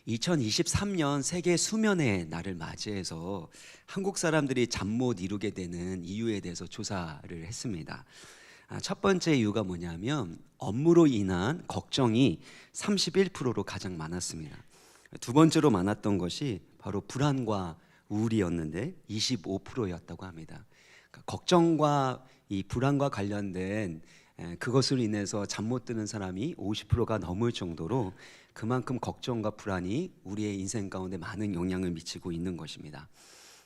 2023년 세계 수면의 날을 맞이해서 한국 사람들이 잠 못 이루게 되는 이유에 대해서 조사를 했습니다. 첫 번째 이유가 뭐냐면 업무로 인한 걱정이 31%로 가장 많았습니다. 두 번째로 많았던 것이 바로 불안과 우울이었는데 25%였다고 합니다. 그러니까 걱정과 이 불안과 관련된 그것으로 인해서 잠 못 드는 사람이 50%가 넘을 정도로 그만큼 걱정과 불안이 우리의 인생 가운데 많은 영향을 미치고 있는 것입니다.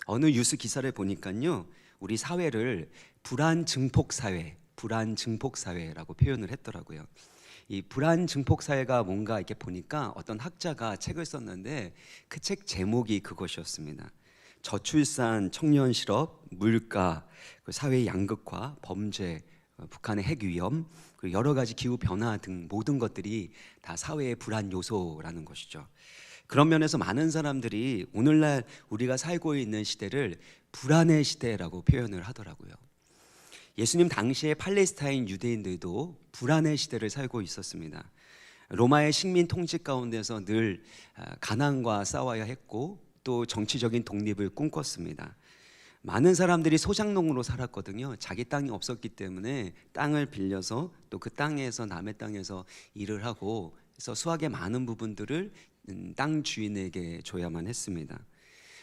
어느 뉴스 기사를 보니까요, 우리 사회를 불안 증폭 사회라고 표현을 했더라고요. 이 불안 증폭 사회가 뭔가 이렇게 보니까 어떤 학자가 책을 썼는데 그 책 제목이 그것이었습니다. 저출산, 청년 실업, 물가, 사회 양극화, 범죄, 북한의 핵 위험, 그리고 여러 가지 기후 변화 등 모든 것들이 다 사회의 불안 요소라는 것이죠. 그런 면에서 많은 사람들이 오늘날 우리가 살고 있는 시대를 불안의 시대라고 표현을 하더라고요. 예수님 당시에 팔레스타인 유대인들도 불안의 시대를 살고 있었습니다. 로마의 식민 통치 가운데서 늘 가난과 싸워야 했고 또 정치적인 독립을 꿈꿨습니다. 많은 사람들이 소작농으로 살았거든요. 자기 땅이 없었기 때문에 땅을 빌려서 또 그 땅에서 남의 땅에서 일을 하고 그래서 수확의 많은 부분들을 땅 주인에게 줘야만 했습니다.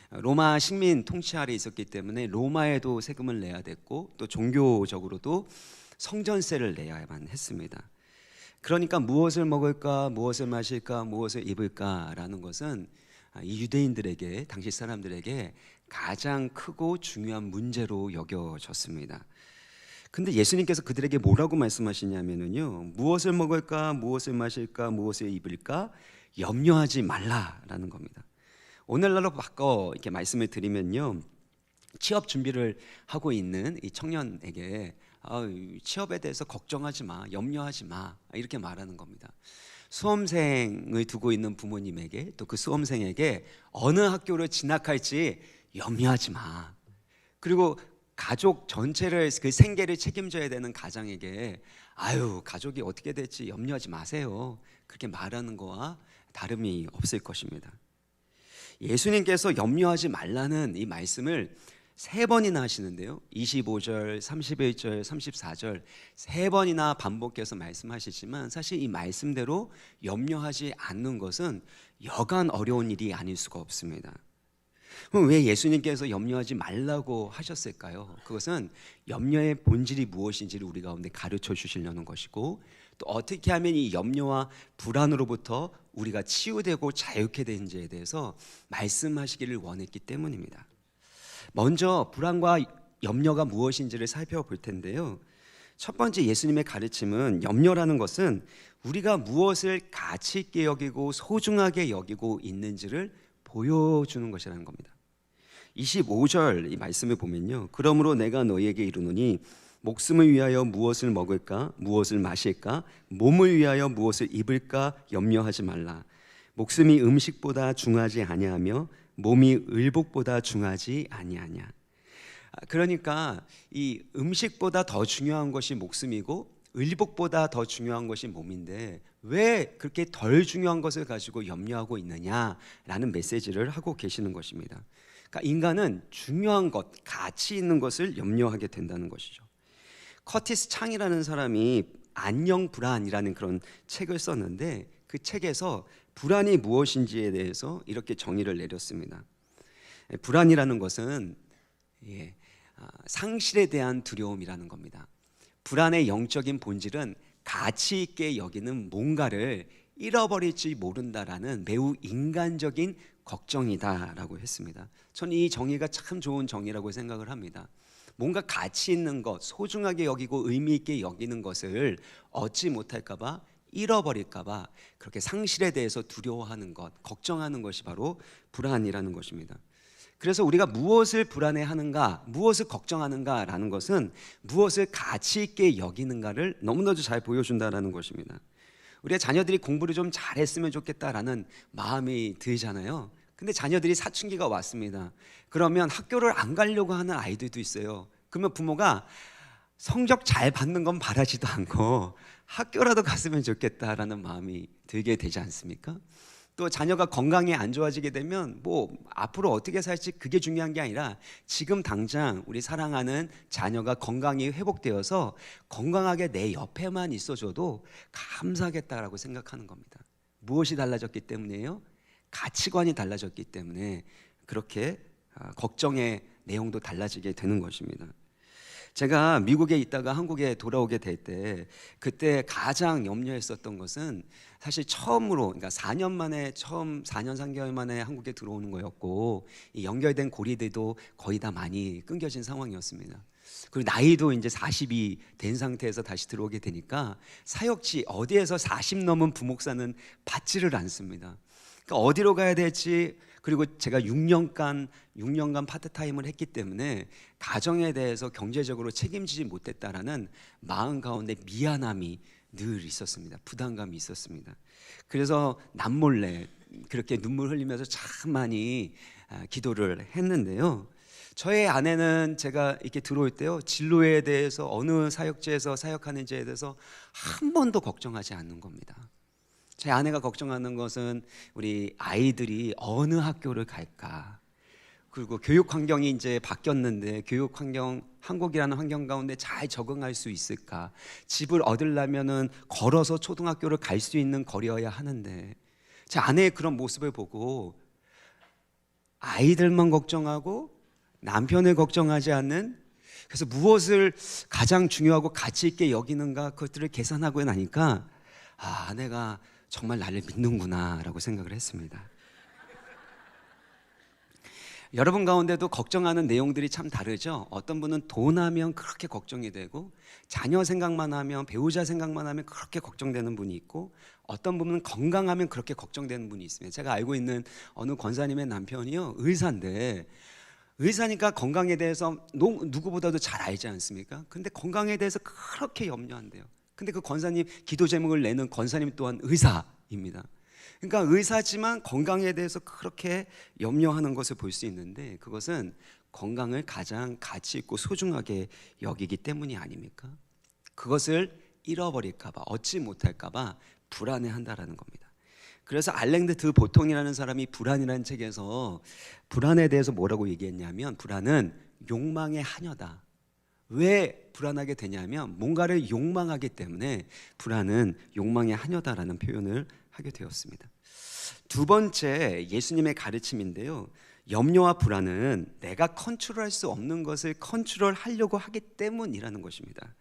로마 식민 통치 아래 있었기 때문에 로마에도 세금을 내야 됐고 또 종교적으로도 성전세를 내야만 했습니다. 그러니까 무엇을 먹을까, 무엇을 마실까, 무엇을 입을까라는 것은 이 유대인들에게, 당시 사람들에게 가장 크고 중요한 문제로 여겨졌습니다. 근데 예수님께서 그들에게 뭐라고 말씀하시냐면요, 무엇을 먹을까, 무엇을 마실까, 무엇을 입을까 염려하지 말라라는 겁니다. 오늘날로 바꿔 이렇게 말씀을 드리면요, 취업 준비를 하고 있는 이 청년에게 취업에 대해서 걱정하지 마, 염려하지 마 이렇게 말하는 겁니다. 수험생을 두고 있는 부모님에게 또 그 수험생에게 어느 학교를 진학할지 염려하지 마. 그리고 가족 전체를 그 생계를 책임져야 되는 가장에게 가족이 어떻게 될지 염려하지 마세요. 그렇게 말하는 거와 다름이 없을 것입니다. 예수님께서 염려하지 말라는 이 말씀을 3번이나 하시는데요, 25절, 31절, 34절 3번이나 반복해서 말씀하시지만 사실 이 말씀대로 염려하지 않는 것은 여간 어려운 일이 아닐 수가 없습니다. 그럼 왜 예수님께서 염려하지 말라고 하셨을까요? 그것은 염려의 본질이 무엇인지를 우리 가운데 가르쳐 주시려는 것이고, 또 어떻게 하면 이 염려와 불안으로부터 우리가 치유되고 자유케 되는지에 대해서 말씀하시기를 원했기 때문입니다. 먼저 불안과 염려가 무엇인지를 살펴볼 텐데요, 첫 번째 예수님의 가르침은 염려라는 것은 우리가 무엇을 가치 있게 여기고 소중하게 여기고 있는지를 보여주는 것이라는 겁니다. 25절 이 말씀을 보면요, 그러므로 내가 너희에게 이르노니 목숨을 위하여 무엇을 먹을까, 무엇을 마실까, 몸을 위하여 무엇을 입을까 염려하지 말라. 목숨이 음식보다 중하지 아니하며 몸이 의복보다 중하지 아니하냐. 그러니까 이 음식보다 더 중요한 것이 목숨이고 의복보다 더 중요한 것이 몸인데 왜 그렇게 덜 중요한 것을 가지고 염려하고 있느냐라는 메시지를 하고 계시는 것입니다. 그러니까 인간은 중요한 것, 가치 있는 것을 염려하게 된다는 것이죠. 커티스 창이라는 사람이 안녕 불안이라는 그런 책을 썼는데 그 책에서 불안이 무엇인지에 대해서 이렇게 정의를 내렸습니다. 불안이라는 것은 상실에 대한 두려움이라는 겁니다. 불안의 영적인 본질은 가치 있게 여기는 뭔가를 잃어버릴지 모른다라는 매우 인간적인 걱정이다라고 했습니다. 저는 이 정의가 참 좋은 정의라고 생각을 합니다. 뭔가 가치 있는 것, 소중하게 여기고 의미 있게 여기는 것을 얻지 못할까 봐, 잃어버릴까 봐 그렇게 상실에 대해서 두려워하는 것, 걱정하는 것이 바로 불안이라는 것입니다. 그래서 우리가 무엇을 불안해하는가, 무엇을 걱정하는가라는 것은 무엇을 가치 있게 여기는가를 너무나도 잘 보여준다라는 것입니다. 우리가 자녀들이 공부를 좀 잘했으면 좋겠다라는 마음이 들잖아요. 근데 자녀들이 사춘기가 왔습니다. 그러면 학교를 안 가려고 하는 아이들도 있어요. 그러면 부모가 성적 잘 받는 건 바라지도 않고 학교라도 갔으면 좋겠다라는 마음이 들게 되지 않습니까? 또 자녀가 건강이 안 좋아지게 되면 뭐 앞으로 어떻게 살지 그게 중요한 게 아니라 지금 당장 우리 사랑하는 자녀가 건강이 회복되어서 건강하게 내 옆에만 있어줘도 감사하겠다라고 생각하는 겁니다. 무엇이 달라졌기 때문이에요? 가치관이 달라졌기 때문에 그렇게 걱정의 내용도 달라지게 되는 것입니다. 제가 미국에 있다가 한국에 돌아오게 될 때 그때 가장 염려했었던 것은 사실 처음으로, 그러니까 4년 만에 4년 3개월 만에 한국에 들어오는 거였고, 이 연결된 고리들도 거의 다 많이 끊겨진 상황이었습니다. 그리고 나이도 이제 40이 된 상태에서 다시 들어오게 되니까 사역지 어디에서 40 넘은 부목사는 받지를 않습니다. 그러니까 어디로 가야 될지, 그리고 제가 6년간 파트타임을 했기 때문에 가정에 대해서 경제적으로 책임지지 못했다라는 마음 가운데 미안함이 늘 있었습니다. 부담감이 있었습니다. 그래서 남몰래 그렇게 눈물 흘리면서 참 많이 기도를 했는데요. 저의 아내는 제가 이렇게 들어올 때요, 진로에 대해서 어느 사역지에서 사역하는지에 대해서 한 번도 걱정하지 않는 겁니다. 제 아내가 걱정하는 것은 우리 아이들이 어느 학교를 갈까, 그리고 교육 환경이 이제 바뀌었는데 교육 환경, 한국이라는 환경 가운데 잘 적응할 수 있을까, 집을 얻으려면은 걸어서 초등학교를 갈 수 있는 거리여야 하는데, 제 아내의 그런 모습을 보고 아이들만 걱정하고 남편을 걱정하지 않는, 그래서 무엇을 가장 중요하고 가치 있게 여기는가 그것들을 계산하고 나니까 아내가 정말 나를 믿는구나 라고 생각을 했습니다. 여러분 가운데도 걱정하는 내용들이 참 다르죠. 어떤 분은 돈 하면 그렇게 걱정이 되고, 자녀 생각만 하면, 배우자 생각만 하면 그렇게 걱정되는 분이 있고, 어떤 분은 건강하면 그렇게 걱정되는 분이 있습니다. 제가 알고 있는 어느 권사님의 남편이요, 의사인데, 의사니까 건강에 대해서 누구보다도 잘 알지 않습니까? 근데 건강에 대해서 그렇게 염려한대요. 근데 그 권사님, 기도 제목을 내는 권사님 또한 의사입니다. 그러니까 의사지만 건강에 대해서 그렇게 염려하는 것을 볼 수 있는데, 그것은 건강을 가장 가치 있고 소중하게 여기기 때문이 아닙니까? 그것을 잃어버릴까 봐, 얻지 못할까 봐 불안해한다라는 겁니다. 그래서 알랭드 드 보통이라는 사람이 불안이라는 책에서 불안에 대해서 뭐라고 얘기했냐면, 불안은 욕망의 하녀다. 왜 불안하게 되냐면 뭔가를 욕망하기 때문에 불안은 욕망의 하녀다라는 표현을 하게 되었습니다. 두 번째, 예수님의 가르침인데요, 염려와 불안은 내가 컨트롤할 수 없는 것을 컨트롤하려고 하기 때문이라는 것입니다.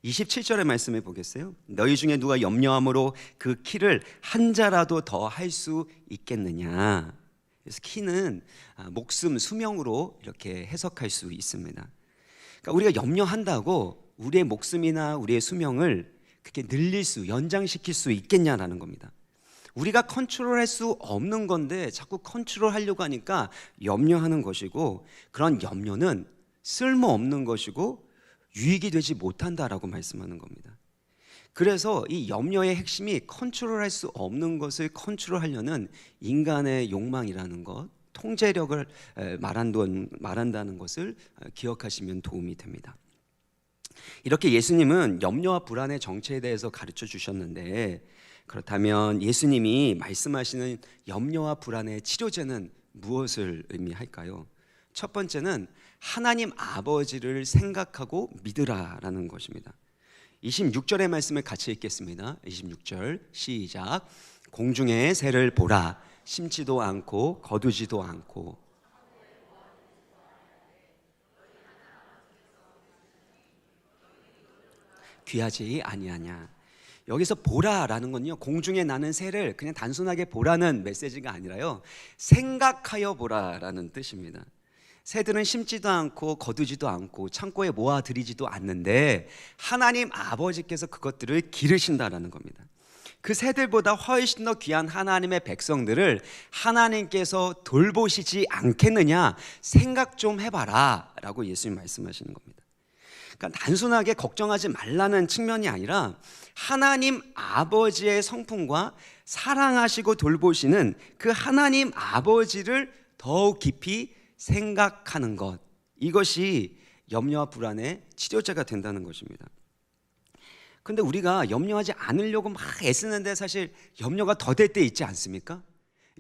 27절의 말씀을 보겠어요? 너희 중에 누가 염려함으로 그 키를 한 자라도 더 할 수 있겠느냐. 그래서 키는 목숨, 수명으로 이렇게 해석할 수 있습니다. 그러니까 우리가 염려한다고 우리의 목숨이나 우리의 수명을 그렇게 늘릴 수, 연장시킬 수 있겠냐라는 겁니다. 우리가 컨트롤할 수 없는 건데 자꾸 컨트롤하려고 하니까 염려하는 것이고, 그런 염려는 쓸모없는 것이고 유익이 되지 못한다라고 말씀하는 겁니다. 그래서 이 염려의 핵심이 컨트롤할 수 없는 것을 컨트롤하려는 인간의 욕망이라는 것, 통제력을 말한다는 것을 기억하시면 도움이 됩니다. 이렇게 예수님은 염려와 불안의 정체에 대해서 가르쳐 주셨는데, 그렇다면 예수님이 말씀하시는 염려와 불안의 치료제는 무엇을 의미할까요? 첫 번째는 하나님 아버지를 생각하고 믿으라라는 것입니다. 26절의 말씀을 같이 읽겠습니다. 26절 시작. 공중의 새를 보라. 심지도 않고 거두지도 않고. 귀하지 아니하냐. 여기서 보라라는 건요, 공중에 나는 새를 그냥 단순하게 보라는 메시지가 아니라요, 생각하여 보라라는 뜻입니다. 새들은 심지도 않고 거두지도 않고 창고에 모아들이지도 않는데 하나님 아버지께서 그것들을 기르신다라는 겁니다. 그 새들보다 훨씬 더 귀한 하나님의 백성들을 하나님께서 돌보시지 않겠느냐, 생각 좀 해봐라 라고 예수님 말씀하시는 겁니다. 그러니까 단순하게 걱정하지 말라는 측면이 아니라 하나님 아버지의 성품과 사랑하시고 돌보시는 그 하나님 아버지를 더욱 깊이 생각하는 것, 이것이 염려와 불안의 치료제가 된다는 것입니다. 그런데 우리가 염려하지 않으려고 막 애쓰는데 사실 염려가 더 될 때 있지 않습니까?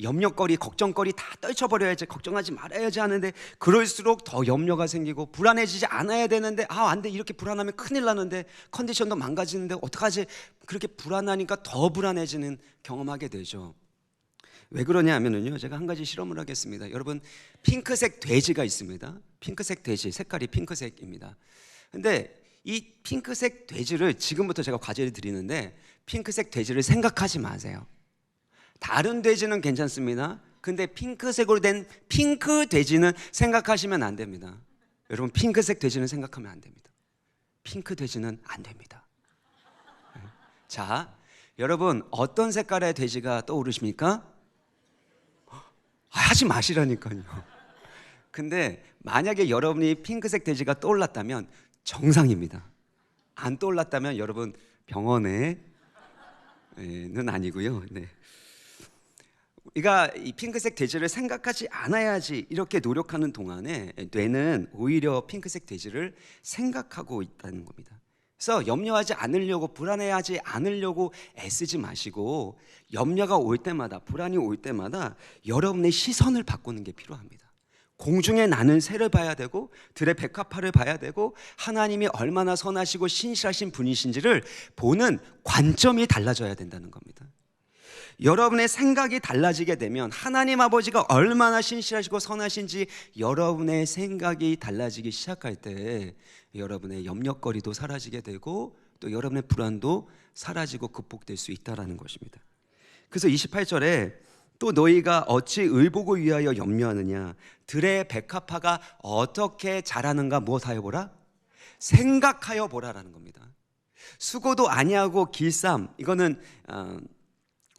염려거리, 걱정거리 다 떨쳐버려야지, 걱정하지 말아야지 하는데 그럴수록 더 염려가 생기고 불안해지지 않아야 되는데 안 돼, 이렇게 불안하면 큰일 나는데 컨디션도 망가지는데 어떡하지, 그렇게 불안하니까 더 불안해지는 경험하게 되죠. 왜 그러냐 하면요, 제가 한 가지 실험을 하겠습니다. 여러분, 핑크색 돼지가 있습니다. 핑크색 돼지, 색깔이 핑크색입니다. 근데 이 핑크색 돼지를, 지금부터 제가 과제를 드리는데 핑크색 돼지를 생각하지 마세요. 다른 돼지는 괜찮습니다. 근데 핑크색으로 된 핑크 돼지는 생각하시면 안 됩니다. 여러분, 핑크색 돼지는 생각하면 안 됩니다. 핑크 돼지는 안 됩니다. 자, 여러분, 어떤 색깔의 돼지가 떠오르십니까? 하지 마시라니까요. 근데 만약에 여러분이 핑크색 돼지가 떠올랐다면 정상입니다. 안 떠올랐다면 여러분 병원에는 아니고요. 네. 우리가 이 핑크색 돼지를 생각하지 않아야지 이렇게 노력하는 동안에 뇌는 오히려 핑크색 돼지를 생각하고 있다는 겁니다. 그래서 염려하지 않으려고, 불안해하지 않으려고 애쓰지 마시고, 염려가 올 때마다, 불안이 올 때마다 여러분의 시선을 바꾸는 게 필요합니다. 공중에 나는 새를 봐야 되고, 들의 백합화를 봐야 되고, 하나님이 얼마나 선하시고 신실하신 분이신지를 보는 관점이 달라져야 된다는 겁니다. 여러분의 생각이 달라지게 되면 하나님 아버지가 얼마나 신실하시고 선하신지 여러분의 생각이 달라지기 시작할 때 여러분의 염려거리도 사라지게 되고 또 여러분의 불안도 사라지고 극복될 수 있다는 것입니다. 그래서 28절에 또 너희가 어찌 의복을 위하여 염려하느냐, 들의 백합화가 어떻게 자라는가 무엇하여 보라? 생각하여 보라라는 겁니다. 수고도 아니하고 길쌈, 이거는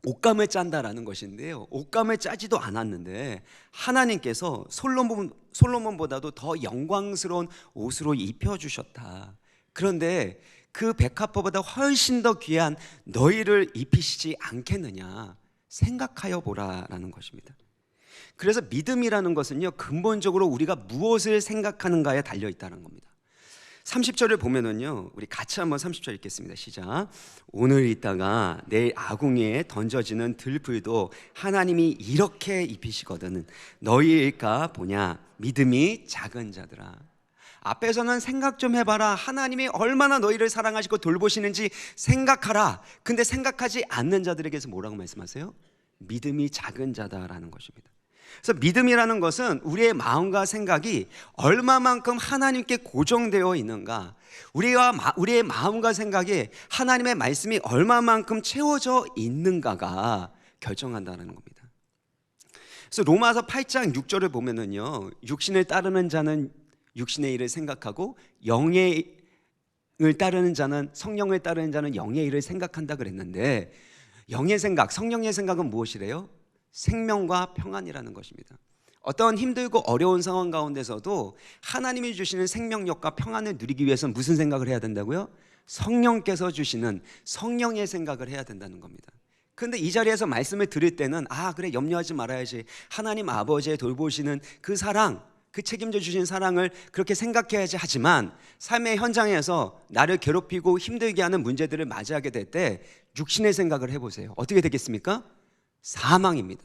옷감을 짠다라는 것인데요, 옷감을 짜지도 않았는데 하나님께서 솔로몬보다도 더 영광스러운 옷으로 입혀주셨다. 그런데 그 백합화보다 훨씬 더 귀한 너희를 입히시지 않겠느냐, 생각하여 보라라는 것입니다. 그래서 믿음이라는 것은요, 근본적으로 우리가 무엇을 생각하는가에 달려있다는 겁니다. 30절을 보면은요, 우리 같이 한번 30절 읽겠습니다. 시작. 오늘 있다가 내일 아궁이에 던져지는 들불도 하나님이 이렇게 입히시거든 너희일까 보냐, 믿음이 작은 자들아. 앞에서는 생각 좀 해봐라, 하나님이 얼마나 너희를 사랑하시고 돌보시는지 생각하라. 근데 생각하지 않는 자들에게서 뭐라고 말씀하세요? 믿음이 작은 자다라는 것입니다. 그래서 믿음이라는 것은 우리의 마음과 생각이 얼마만큼 하나님께 고정되어 있는가, 우리의 마음과 생각에 하나님의 말씀이 얼마만큼 채워져 있는가가 결정한다는 겁니다. 그래서 로마서 8장 6절을 보면은요, 육신을 따르는 자는 육신의 일을 생각하고 영의 따르는 자는, 성령을 따르는 자는 영의 일을 생각한다 그랬는데, 영의 생각, 성령의 생각은 무엇이래요? 생명과 평안이라는 것입니다. 어떤 힘들고 어려운 상황 가운데서도 하나님이 주시는 생명력과 평안을 누리기 위해서는 무슨 생각을 해야 된다고요? 성령께서 주시는 성령의 생각을 해야 된다는 겁니다. 그런데 이 자리에서 말씀을 들을 때는 그래, 염려하지 말아야지, 하나님 아버지의 돌보시는 그 사랑, 그 책임져 주신 사랑을 그렇게 생각해야지 하지만 삶의 현장에서 나를 괴롭히고 힘들게 하는 문제들을 맞이하게 될 때 육신의 생각을 해보세요. 어떻게 되겠습니까? 사망입니다.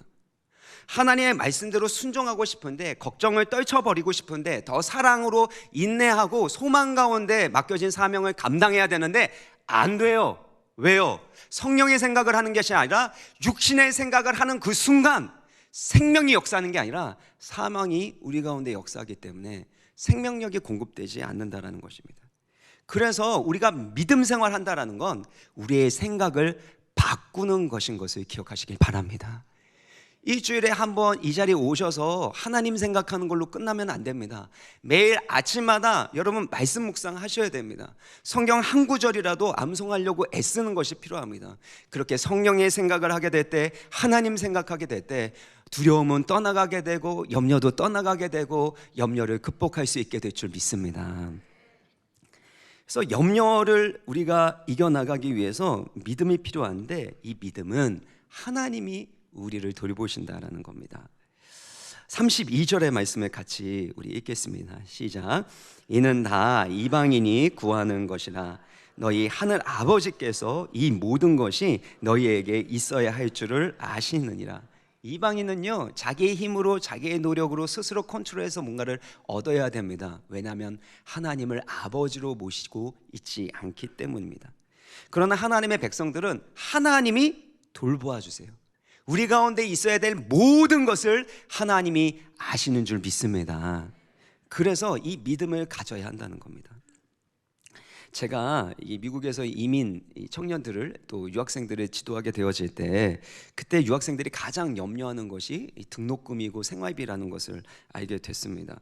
하나님의 말씀대로 순종하고 싶은데, 걱정을 떨쳐버리고 싶은데, 더 사랑으로 인내하고 소망 가운데 맡겨진 사명을 감당해야 되는데 안 돼요. 왜요? 성령의 생각을 하는 것이 아니라 육신의 생각을 하는 그 순간 생명이 역사하는 게 아니라 사망이 우리 가운데 역사하기 때문에 생명력이 공급되지 않는다라는 것입니다. 그래서 우리가 믿음 생활한다라는 건 우리의 생각을 바꾸는 것인 것을 기억하시길 바랍니다. 일주일에 한번 이 자리에 오셔서 하나님 생각하는 걸로 끝나면 안 됩니다. 매일 아침마다 여러분 말씀 묵상하셔야 됩니다. 성경 한 구절이라도 암송하려고 애쓰는 것이 필요합니다. 그렇게 성령의 생각을 하게 될 때, 하나님 생각하게 될 때 두려움은 떠나가게 되고 염려도 떠나가게 되고 염려를 극복할 수 있게 될 줄 믿습니다. 그래서 염려를 우리가 이겨나가기 위해서 믿음이 필요한데, 이 믿음은 하나님이 우리를 돌보신다라는 겁니다. 32절의 말씀을 같이 우리 읽겠습니다. 시작. 이는 다 이방인이 구하는 것이라 너희 하늘 아버지께서 이 모든 것이 너희에게 있어야 할 줄을 아시느니라. 이방인은요, 자기의 힘으로 자기의 노력으로 스스로 컨트롤해서 뭔가를 얻어야 됩니다. 왜냐하면 하나님을 아버지로 모시고 있지 않기 때문입니다. 그러나 하나님의 백성들은 하나님이 돌보아 주세요. 우리 가운데 있어야 될 모든 것을 하나님이 아시는 줄 믿습니다. 그래서 이 믿음을 가져야 한다는 겁니다. 제가 이 미국에서 이민 청년들을 또 유학생들을 지도하게 되어질 때, 그때 유학생들이 가장 염려하는 것이 이 등록금이고 생활비라는 것을 알게 됐습니다.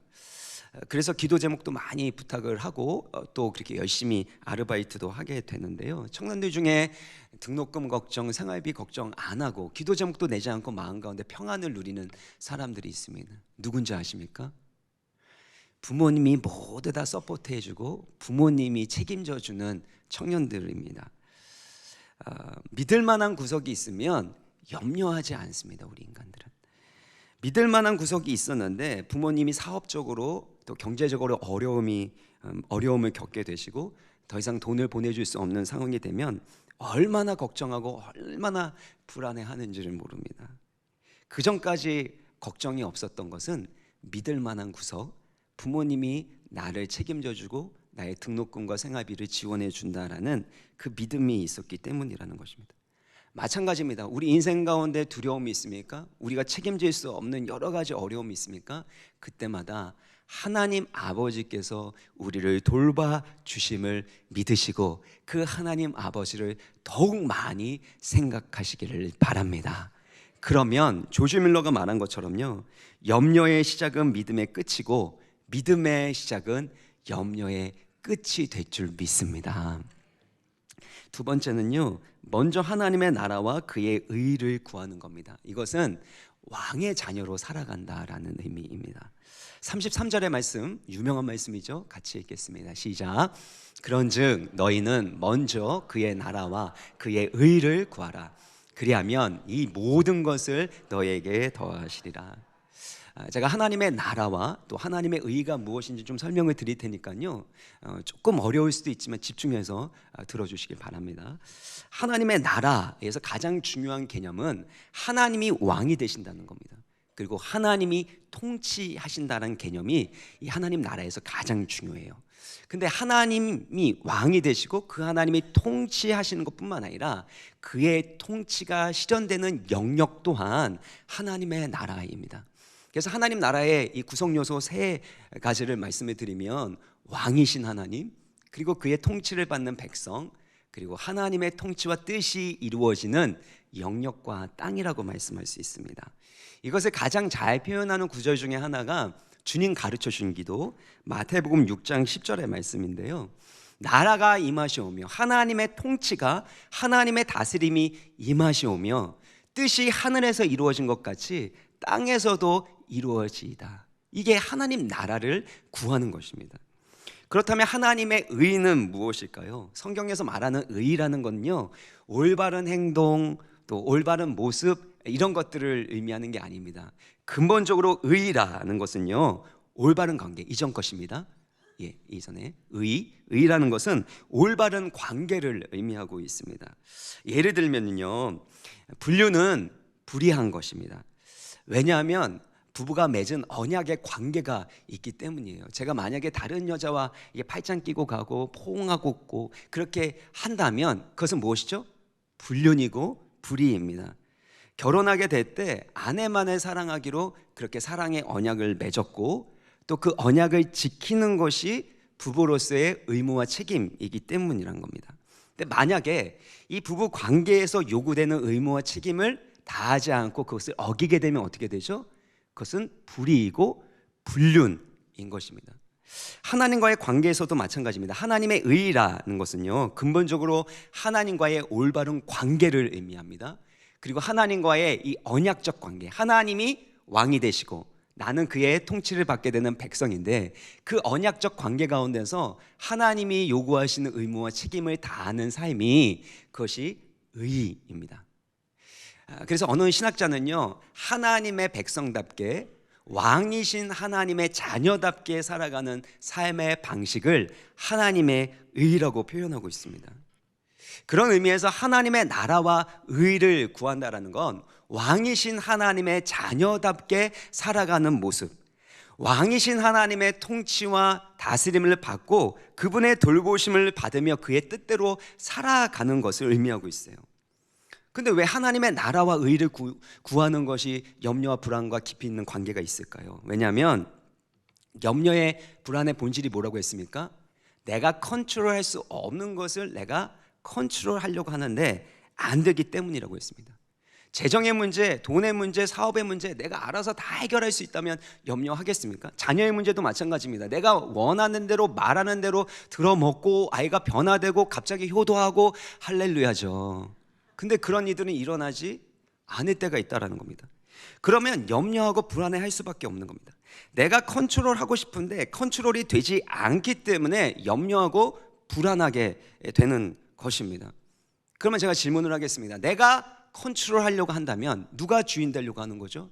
그래서 기도 제목도 많이 부탁을 하고 또 그렇게 열심히 아르바이트도 하게 되는데요. 청년들 중에 등록금 걱정, 생활비 걱정 안 하고 기도 제목도 내지 않고 마음 가운데 평안을 누리는 사람들이 있습니다. 누군지 아십니까? 부모님이 모두 다 서포트 해주고 부모님이 책임져 주는 청년들입니다. 믿을 만한 구석이 있으면 염려하지 않습니다. 우리 인간들은 믿을 만한 구석이 있었는데 부모님이 사업적으로 또 경제적으로 어려움을 겪게 되시고 더 이상 돈을 보내줄 수 없는 상황이 되면 얼마나 걱정하고 얼마나 불안해하는지를 모릅니다. 그 전까지 걱정이 없었던 것은 믿을 만한 구석, 부모님이 나를 책임져 주고 나의 등록금과 생활비를 지원해 준다라는 그 믿음이 있었기 때문이라는 것입니다. 마찬가지입니다. 우리 인생 가운데 두려움이 있습니까? 우리가 책임질 수 없는 여러 가지 어려움이 있습니까? 그때마다 하나님 아버지께서 우리를 돌봐 주심을 믿으시고 그 하나님 아버지를 더욱 많이 생각하시기를 바랍니다. 그러면 조지 밀러가 말한 것처럼요, 염려의 시작은 믿음의 끝이고 믿음의 시작은 염려의 끝이 될 줄 믿습니다. 두 번째는요, 먼저 하나님의 나라와 그의 의를 구하는 겁니다. 이것은 왕의 자녀로 살아간다라는 의미입니다. 33절의 말씀, 유명한 말씀이죠. 같이 읽겠습니다. 시작. 그런즉 너희는 먼저 그의 나라와 그의 의를 구하라. 그리하면 이 모든 것을 너희에게 더하시리라. 제가 하나님의 나라와 또 하나님의 의가 무엇인지 좀 설명을 드릴 테니까요, 조금 어려울 수도 있지만 집중해서 들어주시길 바랍니다. 하나님의 나라에서 가장 중요한 개념은 하나님이 왕이 되신다는 겁니다. 그리고 하나님이 통치하신다는 개념이 이 하나님 나라에서 가장 중요해요. 근데 하나님이 왕이 되시고 그 하나님이 통치하시는 것뿐만 아니라 그의 통치가 실현되는 영역 또한 하나님의 나라입니다. 그래서 하나님 나라의 이 구성 요소 세 가지를 말씀을 드리면 왕이신 하나님, 그리고 그의 통치를 받는 백성, 그리고 하나님의 통치와 뜻이 이루어지는 영역과 땅이라고 말씀할 수 있습니다. 이것을 가장 잘 표현하는 구절 중에 하나가 주님 가르쳐 준 기도 마태복음 6장 10절의 말씀인데요, 나라가 임하시오며 하나님의 통치가, 하나님의 다스림이 임하시오며 뜻이 하늘에서 이루어진 것 같이 땅에서도 이루어지이다. 이게 하나님 나라를 구하는 것입니다. 그렇다면 하나님의 의는 무엇일까요? 성경에서 말하는 의라는 건요, 올바른 행동, 또 올바른 모습, 이런 것들을 의미하는 게 아닙니다. 근본적으로 의라는 것은요, 올바른 관계, 이전 것입니다. 이전에 의라는 것은 올바른 관계를 의미하고 있습니다. 예를 들면요, 불륜은 불의한 것입니다. 왜냐하면 부부가 맺은 언약의 관계가 있기 때문이에요. 제가 만약에 다른 여자와 팔짱 끼고 가고 포옹하고 있고 그렇게 한다면 그것은 무엇이죠? 불륜이고 불의입니다. 결혼하게 될 때 아내만을 사랑하기로 그렇게 사랑의 언약을 맺었고 또 그 언약을 지키는 것이 부부로서의 의무와 책임이기 때문이란 겁니다. 근데 만약에 이 부부 관계에서 요구되는 의무와 책임을 다하지 않고 그것을 어기게 되면 어떻게 되죠? 그것은 불의이고 불륜인 것입니다. 하나님과의 관계에서도 마찬가지입니다. 하나님의 의라는 것은요, 근본적으로 하나님과의 올바른 관계를 의미합니다. 그리고 하나님과의 이 언약적 관계, 하나님이 왕이 되시고 나는 그의 통치를 받게 되는 백성인데 그 언약적 관계 가운데서 하나님이 요구하시는 의무와 책임을 다하는 삶이, 그것이 의입니다. 그래서 어느 신학자는요, 하나님의 백성답게 왕이신 하나님의 자녀답게 살아가는 삶의 방식을 하나님의 의라고 표현하고 있습니다. 그런 의미에서 하나님의 나라와 의를 구한다라는 건 왕이신 하나님의 자녀답게 살아가는 모습, 왕이신 하나님의 통치와 다스림을 받고 그분의 돌보심을 받으며 그의 뜻대로 살아가는 것을 의미하고 있어요. 근데 왜 하나님의 나라와 의를 구하는 것이 염려와 불안과 깊이 있는 관계가 있을까요? 왜냐하면 염려의 불안의 본질이 뭐라고 했습니까? 내가 컨트롤할 수 없는 것을 내가 컨트롤하려고 하는데 안 되기 때문이라고 했습니다. 재정의 문제, 돈의 문제, 사업의 문제 내가 알아서 다 해결할 수 있다면 염려하겠습니까? 자녀의 문제도 마찬가지입니다. 내가 원하는 대로 말하는 대로 들어먹고 아이가 변화되고 갑자기 효도하고 할렐루야죠. 근데 그런 일들은 일어나지 않을 때가 있다는 겁니다. 그러면 염려하고 불안해할 수밖에 없는 겁니다. 내가 컨트롤하고 싶은데 컨트롤이 되지 않기 때문에 염려하고 불안하게 되는 것입니다. 그러면 제가 질문을 하겠습니다. 내가 컨트롤하려고 한다면 누가 주인 되려고 하는 거죠?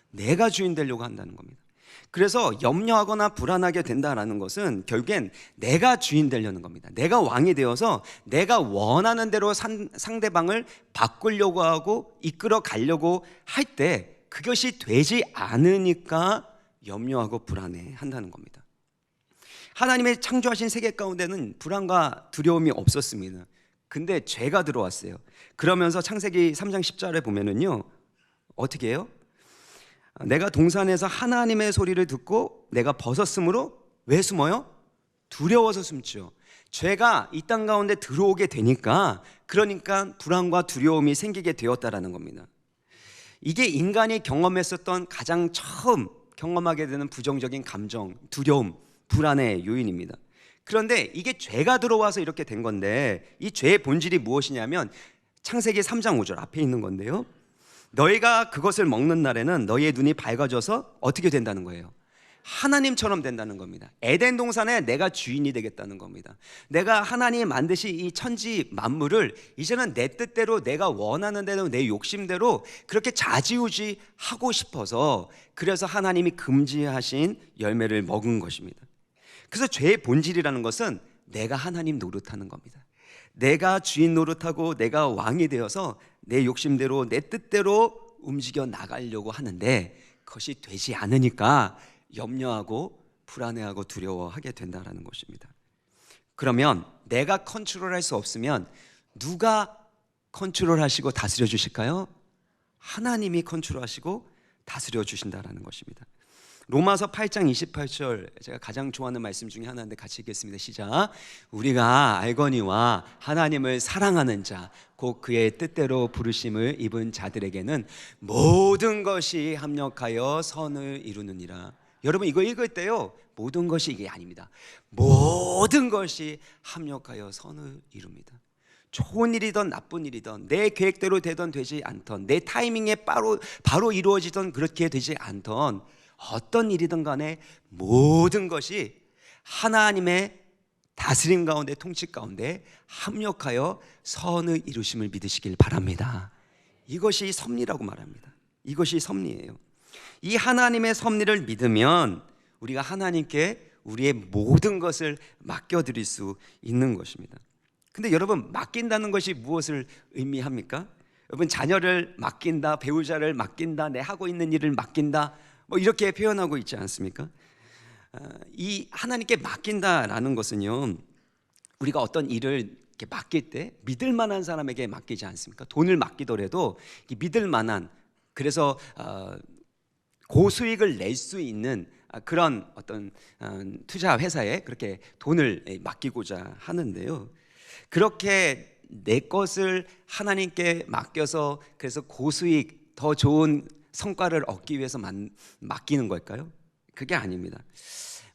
내가 주인 되려고 한다는 겁니다. 그래서 염려하거나 불안하게 된다는 것은 결국엔 내가 주인 되려는 겁니다. 내가 왕이 되어서 내가 원하는 대로 상대방을 바꾸려고 하고 이끌어 가려고 할 때 그것이 되지 않으니까 염려하고 불안해 한다는 겁니다. 하나님의 창조하신 세계 가운데는 불안과 두려움이 없었습니다. 근데 죄가 들어왔어요. 그러면서 창세기 3장 10절에 보면은요, 어떻게 해요? 내가 동산에서 하나님의 소리를 듣고 내가 벗었으므로 왜 숨어요? 두려워서 숨죠. 죄가 이 땅 가운데 들어오게 되니까, 그러니까 불안과 두려움이 생기게 되었다라는 겁니다. 이게 인간이 경험했었던 가장 처음 경험하게 되는 부정적인 감정, 두려움, 불안의 요인입니다. 그런데 이게 죄가 들어와서 이렇게 된 건데, 이 죄의 본질이 무엇이냐면 창세기 3장 5절 앞에 있는 건데요, 너희가 그것을 먹는 날에는 너희의 눈이 밝아져서 어떻게 된다는 거예요? 하나님처럼 된다는 겁니다. 에덴 동산에 내가 주인이 되겠다는 겁니다. 내가 하나님이 만드신 이 천지 만물을 이제는 내 뜻대로, 내가 원하는 대로, 내 욕심대로 그렇게 좌지우지 하고 싶어서, 그래서 하나님이 금지하신 열매를 먹은 것입니다. 그래서 죄의 본질이라는 것은 내가 하나님 노릇하는 겁니다. 내가 주인 노릇하고 내가 왕이 되어서 내 욕심대로, 내 뜻대로 움직여 나가려고 하는데 그것이 되지 않으니까 염려하고 불안해하고 두려워하게 된다는 것입니다. 그러면 내가 컨트롤할 수 없으면 누가 컨트롤하시고 다스려 주실까요? 하나님이 컨트롤하시고 다스려 주신다는 것입니다. 로마서 8장 28절, 제가 가장 좋아하는 말씀 중에 하나인데 같이 읽겠습니다. 시작. 우리가 알거니와 하나님을 사랑하는 자, 곧 그의 뜻대로 부르심을 입은 자들에게는 모든 것이 합력하여 선을 이루느니라. 여러분, 이거 읽을 때요, 모든 것이 이게 아닙니다. 모든 것이 합력하여 선을 이룹니다. 좋은 일이든 나쁜 일이든, 내 계획대로 되든 되지 않던, 내 타이밍에 바로 이루어지던 그렇게 되지 않던 어떤 일이든 간에 모든 것이 하나님의 다스림 가운데, 통치 가운데 합력하여 선을 이루심을 믿으시길 바랍니다. 이것이 섭리라고 말합니다. 이것이 섭리예요. 이 하나님의 섭리를 믿으면 우리가 하나님께 우리의 모든 것을 맡겨드릴 수 있는 것입니다. 근데 여러분, 맡긴다는 것이 무엇을 의미합니까? 여러분, 자녀를 맡긴다, 배우자를 맡긴다, 내 하고 있는 일을 맡긴다, 뭐 이렇게 표현하고 있지 않습니까? 이 하나님께 맡긴다라는 것은요, 우리가 어떤 일을 이렇게 맡길 때 믿을 만한 사람에게 맡기지 않습니까? 돈을 맡기더라도 믿을 만한, 그래서 고수익을 낼 수 있는 그런 어떤 투자 회사에 그렇게 돈을 맡기고자 하는데요, 그렇게 내 것을 하나님께 맡겨서 그래서 고수익, 더 좋은 성과를 얻기 위해서 맡기는 걸까요? 그게 아닙니다.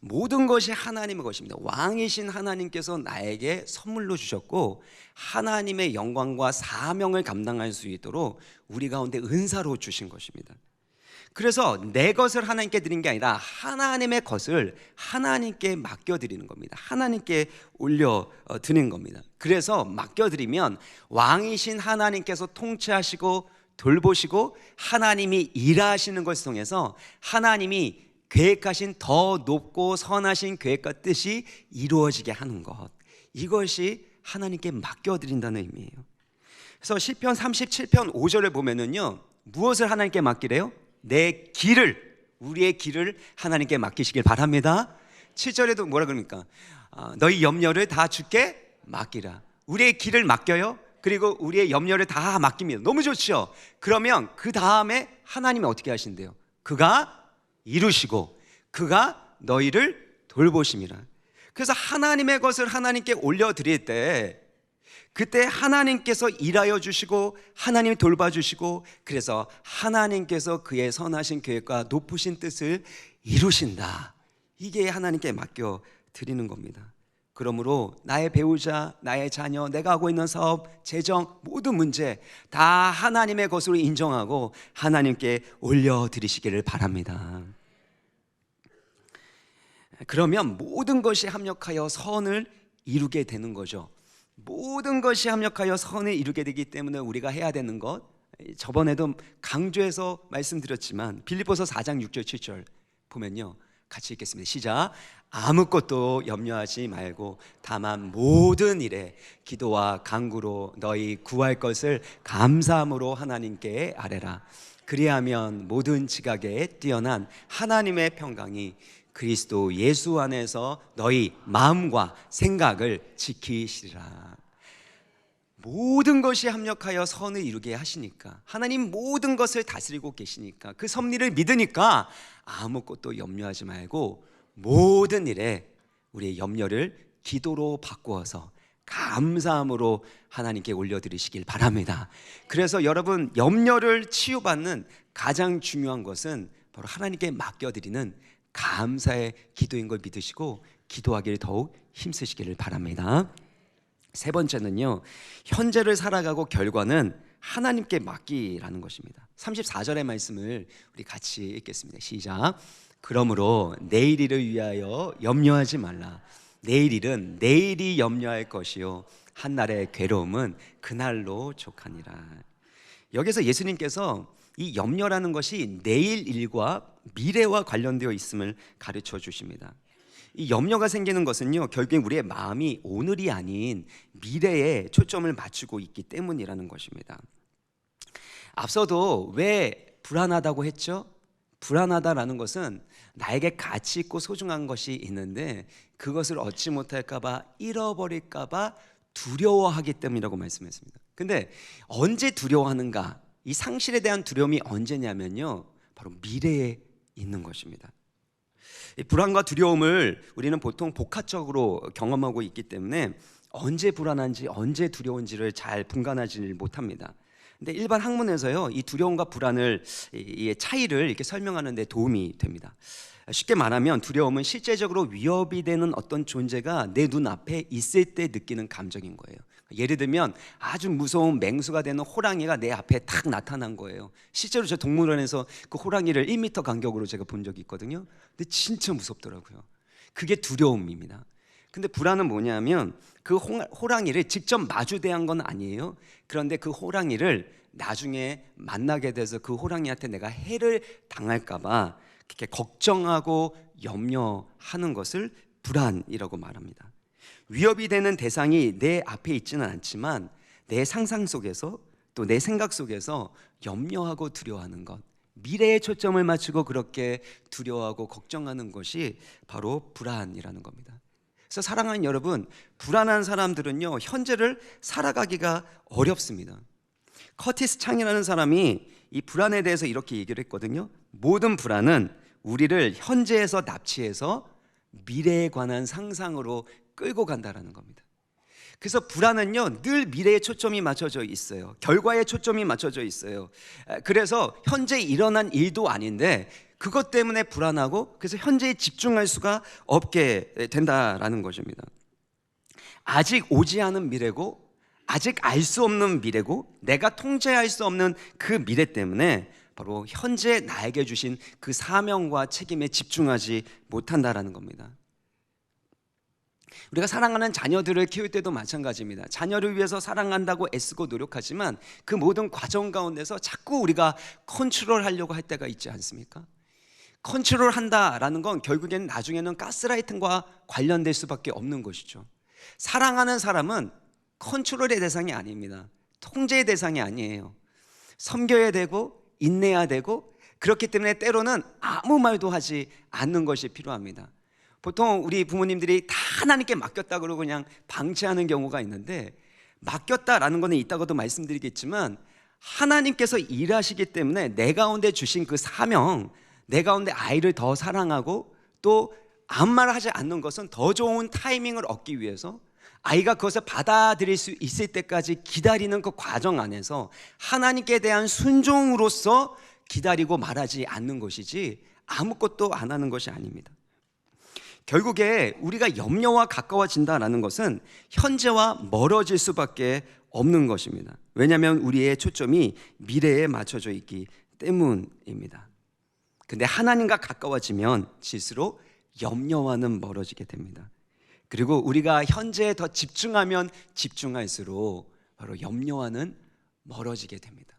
모든 것이 하나님의 것입니다. 왕이신 하나님께서 나에게 선물로 주셨고, 하나님의 영광과 사명을 감당할 수 있도록 우리 가운데 은사로 주신 것입니다. 그래서 내 것을 하나님께 드린 게 아니라 하나님의 것을 하나님께 맡겨드리는 겁니다. 하나님께 올려드리는 겁니다. 그래서 맡겨드리면 왕이신 하나님께서 통치하시고 돌보시고 하나님이 일하시는 것을 통해서 하나님이 계획하신 더 높고 선하신 계획과 뜻이 이루어지게 하는 것, 이것이 하나님께 맡겨드린다는 의미예요. 그래서 시편 37편 5절을 보면은요, 무엇을 하나님께 맡기래요? 내 길을, 우리의 길을 하나님께 맡기시길 바랍니다. 7절에도 뭐라 그럽니까? 너희 염려를 다 주께 맡기라. 우리의 길을 맡겨요. 그리고 우리의 염려를 다 맡깁니다. 너무 좋죠? 그러면 그 다음에 하나님이 어떻게 하신대요? 그가 이루시고 그가 너희를 돌보심이라. 그래서 하나님의 것을 하나님께 올려드릴 때, 그때 하나님께서 일하여 주시고 하나님이 돌봐주시고, 그래서 하나님께서 그의 선하신 계획과 높으신 뜻을 이루신다. 이게 하나님께 맡겨드리는 겁니다. 그러므로 나의 배우자, 나의 자녀, 내가 하고 있는 사업, 재정, 모든 문제 다 하나님의 것으로 인정하고 하나님께 올려드리시기를 바랍니다. 그러면 모든 것이 합력하여 선을 이루게 되는 거죠. 모든 것이 합력하여 선을 이루게 되기 때문에 우리가 해야 되는 것, 저번에도 강조해서 말씀드렸지만 빌립보서 4장 6절 7절 보면요, 같이 읽겠습니다. 시작. 아무것도 염려하지 말고 다만 모든 일에 기도와 간구로 너희 구할 것을 감사함으로 하나님께 아뢰라. 그리하면 모든 지각에 뛰어난 하나님의 평강이 그리스도 예수 안에서 너희 마음과 생각을 지키시리라. 모든 것이 합력하여 선을 이루게 하시니까, 하나님 모든 것을 다스리고 계시니까, 그 섭리를 믿으니까 아무것도 염려하지 말고 모든 일에 우리의 염려를 기도로 바꾸어서 감사함으로 하나님께 올려드리시길 바랍니다. 그래서 여러분, 염려를 치유받는 가장 중요한 것은 바로 하나님께 맡겨드리는 감사의 기도인 걸 믿으시고 기도하기를 더욱 힘쓰시기를 바랍니다. 세 번째는요, 현재를 살아가고 결과는 하나님께 맡기라는 것입니다. 34절의 말씀을 우리 같이 읽겠습니다. 시작. 그러므로 내일 일을 위하여 염려하지 말라. 내일 일은 내일이 염려할 것이요 한날의 괴로움은 그날로 족하니라. 여기서 예수님께서 이 염려라는 것이 내일 일과 미래와 관련되어 있음을 가르쳐 주십니다. 이 염려가 생기는 것은요, 결국 우리의 마음이 오늘이 아닌 미래에 초점을 맞추고 있기 때문이라는 것입니다. 앞서도 왜 불안하다고 했죠? 불안하다라는 것은 나에게 가치 있고 소중한 것이 있는데 그것을 얻지 못할까 봐, 잃어버릴까 봐 두려워하기 때문이라고 말씀했습니다. 근데 언제 두려워하는가? 이 상실에 대한 두려움이 언제냐면요, 바로 미래에 있는 것입니다. 이 불안과 두려움을 우리는 보통 복합적으로 경험하고 있기 때문에 언제 불안한지 언제 두려운지를 잘 분간하지 못합니다. 근데 일반 학문에서요, 이 두려움과 불안을, 이 차이를 이렇게 설명하는 데 도움이 됩니다. 쉽게 말하면 두려움은 실제적으로 위협이 되는 어떤 존재가 내 눈앞에 있을 때 느끼는 감정인 거예요. 예를 들면 아주 무서운 맹수가 되는 호랑이가 내 앞에 딱 나타난 거예요. 실제로 저 동물원에서 그 호랑이를 1m 간격으로 제가 본 적이 있거든요. 근데 진짜 무섭더라고요. 그게 두려움입니다. 근데 불안은 뭐냐면 그 호랑이를 직접 마주대한 건 아니에요. 그런데 그 호랑이를 나중에 만나게 돼서 그 호랑이한테 내가 해를 당할까 봐 그렇게 걱정하고 염려하는 것을 불안이라고 말합니다. 위협이 되는 대상이 내 앞에 있지는 않지만 내 상상 속에서 또 내 생각 속에서 염려하고 두려워하는 것, 미래에 초점을 맞추고 그렇게 두려워하고 걱정하는 것이 바로 불안이라는 겁니다. 그래서 사랑하는 여러분, 불안한 사람들은요, 현재를 살아가기가 어렵습니다. 커티스 창이라는 사람이 이 불안에 대해서 이렇게 얘기를 했거든요. 모든 불안은 우리를 현재에서 납치해서 미래에 관한 상상으로 끌고 간다라는 겁니다. 그래서 불안은요, 늘 미래에 초점이 맞춰져 있어요. 결과에 초점이 맞춰져 있어요. 그래서 현재 일어난 일도 아닌데 그것 때문에 불안하고, 그래서 현재에 집중할 수가 없게 된다라는 것입니다. 아직 오지 않은 미래고, 아직 알 수 없는 미래고, 내가 통제할 수 없는 그 미래 때문에 바로 현재 나에게 주신 그 사명과 책임에 집중하지 못한다라는 겁니다. 우리가 사랑하는 자녀들을 키울 때도 마찬가지입니다. 자녀를 위해서 사랑한다고 애쓰고 노력하지만 그 모든 과정 가운데서 자꾸 우리가 컨트롤하려고 할 때가 있지 않습니까? 컨트롤한다라는 건 결국에는 나중에는 가스라이팅과 관련될 수밖에 없는 것이죠. 사랑하는 사람은 컨트롤의 대상이 아닙니다. 통제의 대상이 아니에요. 섬겨야 되고 인내해야 되고, 그렇기 때문에 때로는 아무 말도 하지 않는 것이 필요합니다. 보통 우리 부모님들이 다 하나님께 맡겼다 그러고 그냥 방치하는 경우가 있는데, 맡겼다라는 것은 이따가도 말씀드리겠지만 하나님께서 일하시기 때문에 내 가운데 주신 그 사명, 내 가운데 아이를 더 사랑하고 또 아무 말 하지 않는 것은 더 좋은 타이밍을 얻기 위해서, 아이가 그것을 받아들일 수 있을 때까지 기다리는 그 과정 안에서 하나님께 대한 순종으로서 기다리고 말하지 않는 것이지 아무것도 안 하는 것이 아닙니다. 결국에 우리가 염려와 가까워진다라는 것은 현재와 멀어질 수밖에 없는 것입니다. 왜냐하면 우리의 초점이 미래에 맞춰져 있기 때문입니다. 근데 하나님과 가까워지면 질수록 염려와는 멀어지게 됩니다. 그리고 우리가 현재에 더 집중하면 집중할수록 바로 염려와는 멀어지게 됩니다.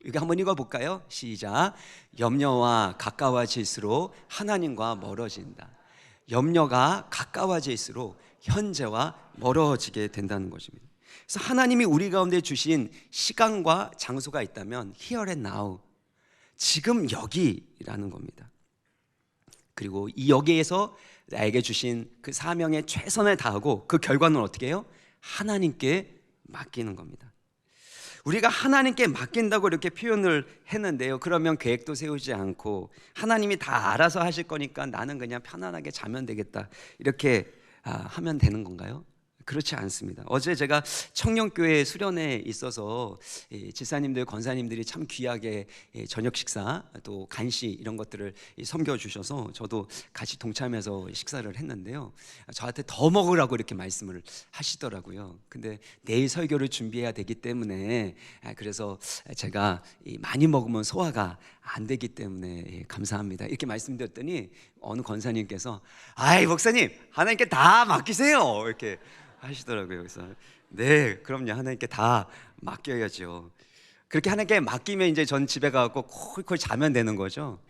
이거 한번 읽어볼까요? 시작. 염려와 가까워질수록 하나님과 멀어진다. 염려가 가까워질수록 현재와 멀어지게 된다는 것입니다. 그래서 하나님이 우리 가운데 주신 시간과 장소가 있다면 here and now, 지금 여기라는 겁니다. 그리고 이 여기에서 나에게 주신 그 사명에 최선을 다하고 그 결과는 어떻게 해요? 하나님께 맡기는 겁니다. 우리가 하나님께 맡긴다고 이렇게 표현을 했는데요, 그러면 계획도 세우지 않고 하나님이 다 알아서 하실 거니까 나는 그냥 편안하게 자면 되겠다, 이렇게 하면 되는 건가요? 그렇지 않습니다. 어제 제가 청년교회 수련회에 있어서 집사님들, 권사님들이 참 귀하게 저녁 식사 또 간식 이런 것들을 섬겨주셔서 저도 같이 동참해서 식사를 했는데요, 저한테 더 먹으라고 이렇게 말씀을 하시더라고요. 근데 내일 설교를 준비해야 되기 때문에, 그래서 제가 많이 먹으면 소화가 안 되기 때문에 감사합니다 이렇게 말씀드렸더니 어느 권사님께서 아이 목사님, 하나님께 다 맡기세요 이렇게 하시더라고요. 그래서 네, 그럼요, 하나님께 다 맡겨야죠. 그렇게 하나님께 맡기면 이제 전 집에 가서 콜콜 자면 되는 거죠.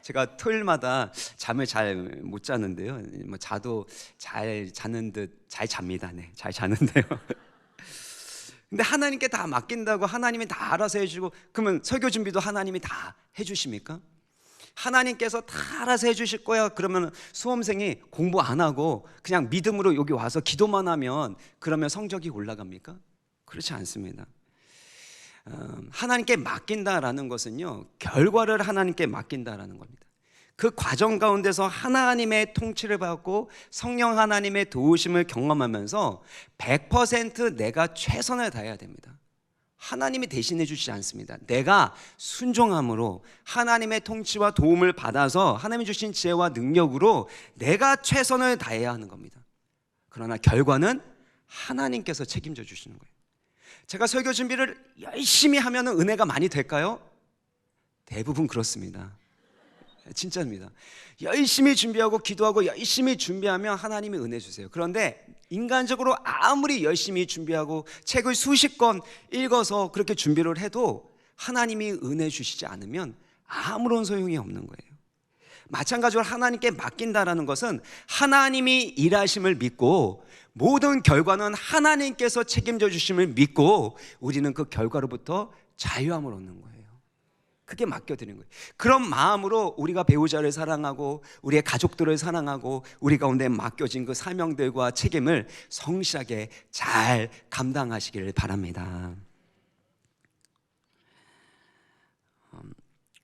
제가 토요일마다 잠을 잘 못 자는데요, 뭐 자도 잘 자는 듯 잘 잡니다. 네, 잘 자는데요. 근데 하나님께 다 맡긴다고 하나님이 다 알아서 해주고, 그러면 설교 준비도 하나님이 다 해주십니까? 하나님께서 다 알아서 해주실 거야 그러면 수험생이 공부 안 하고 그냥 믿음으로 여기 와서 기도만 하면 그러면 성적이 올라갑니까? 그렇지 않습니다. 하나님께 맡긴다라는 것은요, 결과를 하나님께 맡긴다라는 겁니다. 그 과정 가운데서 하나님의 통치를 받고 성령 하나님의 도우심을 경험하면서 100% 내가 최선을 다해야 됩니다. 하나님이 대신해 주시지 않습니다. 내가 순종함으로 하나님의 통치와 도움을 받아서 하나님이 주신 지혜와 능력으로 내가 최선을 다해야 하는 겁니다. 그러나 결과는 하나님께서 책임져 주시는 거예요. 제가 설교 준비를 열심히 하면 은혜가 많이 될까요? 대부분 그렇습니다. 진짜입니다. 열심히 준비하고 기도하고 열심히 준비하면 하나님이 은혜 주세요. 그런데 인간적으로 아무리 열심히 준비하고 책을 수십 권 읽어서 그렇게 준비를 해도 하나님이 은혜 주시지 않으면 아무런 소용이 없는 거예요. 마찬가지로 하나님께 맡긴다라는 것은 하나님이 일하심을 믿고 모든 결과는 하나님께서 책임져 주심을 믿고 우리는 그 결과로부터 자유함을 얻는 거예요. 그게 맡겨드리는 거예요. 그런 마음으로 우리가 배우자를 사랑하고 우리의 가족들을 사랑하고 우리 가운데 맡겨진 그 사명들과 책임을 성실하게 잘 감당하시기를 바랍니다.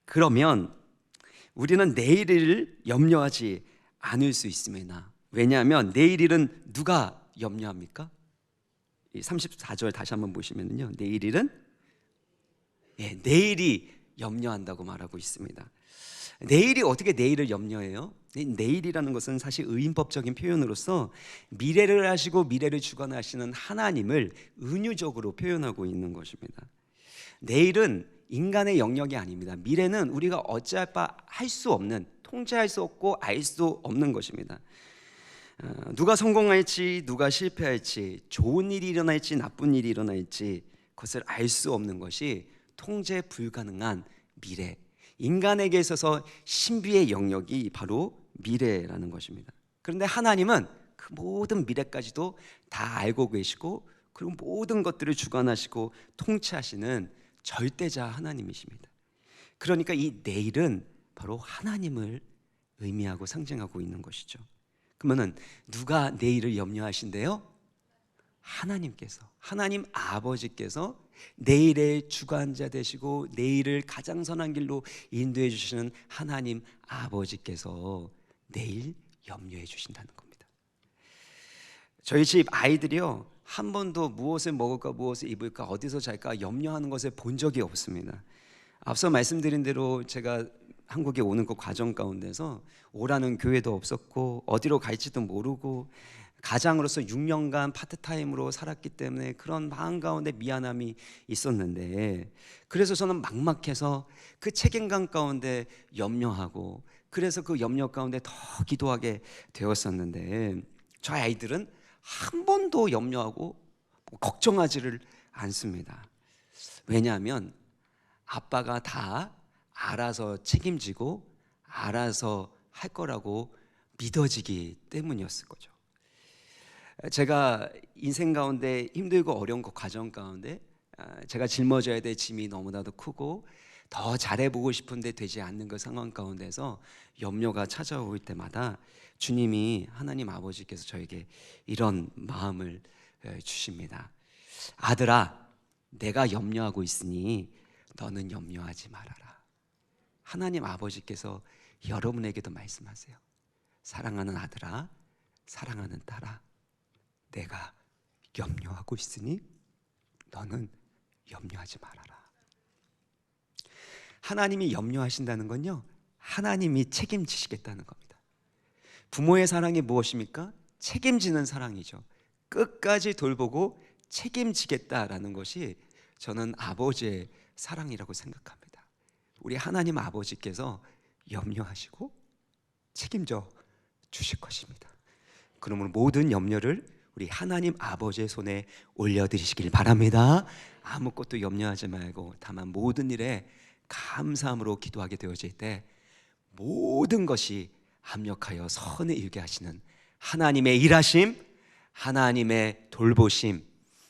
그러면 우리는 내일을 염려하지 않을 수 있습니다. 왜냐하면 내일 일은 누가 염려합니까? 34절 다시 한번 보시면요, 내일 일은 내일이 염려한다고 말하고 있습니다. 내일이 어떻게 내일을 염려해요? 내일이라는 것은 사실 의인법적인 표현으로서 미래를 하시고 미래를 주관하시는 하나님을 은유적으로 표현하고 있는 것입니다. 내일은 인간의 영역이 아닙니다. 미래는 우리가 어찌할 바 할 수 없는, 통제할 수 없고 알 수 없는 것입니다. 누가 성공할지 누가 실패할지, 좋은 일이 일어날지 나쁜 일이 일어날지 그것을 알 수 없는 것이 통제 불가능한 미래, 인간에게 있어서 신비의 영역이 바로 미래라는 것입니다. 그런데 하나님은 그 모든 미래까지도 다 알고 계시고 그리고 모든 것들을 주관하시고 통치하시는 절대자 하나님이십니다. 그러니까 이 내일은 바로 하나님을 의미하고 상징하고 있는 것이죠. 그러면은 누가 내일을 염려하신대요? 하나님께서, 하나님 아버지께서 내일의 주관자 되시고 내일을 가장 선한 길로 인도해 주시는 하나님 아버지께서 내일 염려해 주신다는 겁니다. 저희 집 아이들이요, 한 번도 무엇을 먹을까, 무엇을 입을까, 어디서 잘까 염려하는 것을 본 적이 없습니다. 앞서 말씀드린 대로 제가 한국에 오는 그 과정 가운데서 오라는 교회도 없었고 어디로 갈지도 모르고 가장으로서 6년간 파트타임으로 살았기 때문에 그런 마음 가운데 미안함이 있었는데, 그래서 저는 막막해서 그 책임감 가운데 염려하고, 그래서 그 염려 가운데 더 기도하게 되었었는데, 저 아이들은 한 번도 염려하고 걱정하지를 않습니다. 왜냐하면 아빠가 다 알아서 책임지고 알아서 할 거라고 믿어지기 때문이었을 거죠. 제가 인생 가운데 힘들고 어려운 그 과정 가운데 제가 짊어져야 될 짐이 너무나도 크고 더 잘해보고 싶은데 되지 않는 그 상황 가운데서 염려가 찾아올 때마다 주님이, 하나님 아버지께서 저에게 이런 마음을 주십니다. 아들아, 내가 염려하고 있으니 너는 염려하지 말아라. 하나님 아버지께서 여러분에게도 말씀하세요. 사랑하는 아들아, 사랑하는 딸아, 내가 염려하고 있으니 너는 염려하지 말아라. 하나님이 염려하신다는 건요, 하나님이 책임지시겠다는 겁니다. 부모의 사랑이 무엇입니까? 책임지는 사랑이죠. 끝까지 돌보고 책임지겠다라는 것이 저는 아버지의 사랑이라고 생각합니다. 우리 하나님 아버지께서 염려하시고 책임져 주실 것입니다. 그러므로 모든 염려를 우리 하나님 아버지의 손에 올려드리시길 바랍니다. 아무것도 염려하지 말고 다만 모든 일에 감사함으로 기도하게 되어질 때 모든 것이 합력하여 선을 이루게 하시는 하나님의 일하심, 하나님의 돌보심,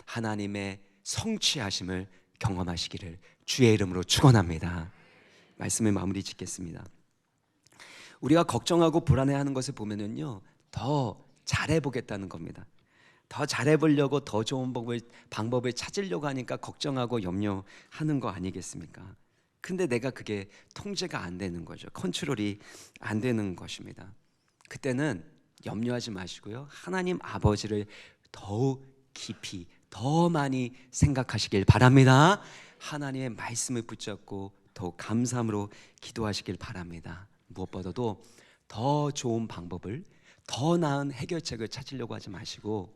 하나님의 성취하심을 경험하시기를 주의 이름으로 축원합니다. 말씀을 마무리 짓겠습니다. 우리가 걱정하고 불안해하는 것을 보면은요, 더 잘해보겠다는 겁니다. 더 잘해보려고 더 좋은 방법을 찾으려고 하니까 걱정하고 염려하는 거 아니겠습니까? 근데 내가 그게 통제가 안 되는 거죠. 컨트롤이 안 되는 것입니다. 그때는 염려하지 마시고요, 하나님 아버지를 더욱 깊이 더 많이 생각하시길 바랍니다. 하나님의 말씀을 붙잡고 더욱 감사함으로 기도하시길 바랍니다. 무엇보다도 더 좋은 방법을, 더 나은 해결책을 찾으려고 하지 마시고